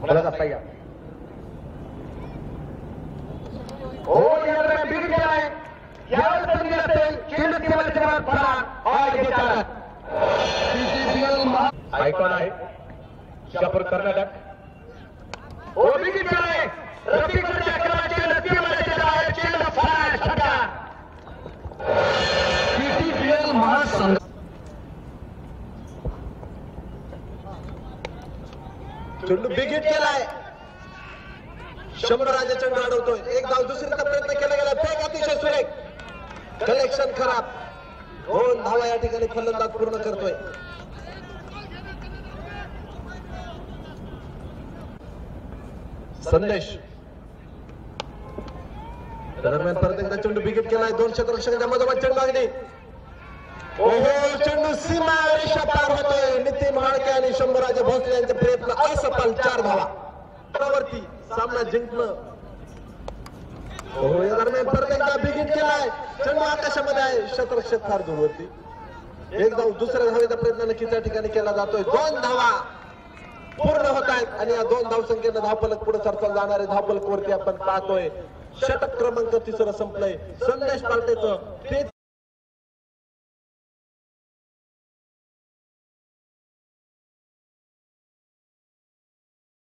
मुलाचा पहिला हो याला बिग केलाय यावर संधी असेल चेंडू केवळ जवाब फरार आगे चालक आयकॉन आहे शापूर कर्नाटक हो बिग केलाय रफीकडच्या खेळाचे नसीबाचे चेंडू फरार षटकार पीटीपीएल महासंघ चेंडू बिगिट केलाय शंभराजा चेंडू अडवतोय एक धाव दुसरीचा प्रयत्न केला गेला फेक अतिशय सुरेख कलेक्शन खराब 2 धावा या ठिकाणी फलंदाज पूर्ण करतोय संदेश दरम्यान परत एकदा चेंडू बिगिट केलाय 2 क्षेत्ररक्षकांच्या मधोमध चेंडू अगदी ओहो चेंडू सीमा रेषा पार होतोय नितीन माळके आणि शंभराजे भोसले यांचे प्रयत्न असफल 4 धावा वरती सामना जिंकणं ओहो या दरम्यान परत एकदा बिगिट केलाय चेंडू आकाशामध्ये आहे क्षेत्ररक्षक फार दूरवरती एक धाव दुसऱ्या धावेचा प्रयत्न नक्कीच त्या ठिकाणी केला जातोय 2 धावा पूर्ण होत आहेत आणि या 2 धावसंख्येनं धावफलक पुढे सरसावून जाणारे धावफलक वरती आपण पाहतोय षटक क्रमांक 3 संपलंय संदेश पार्टेचं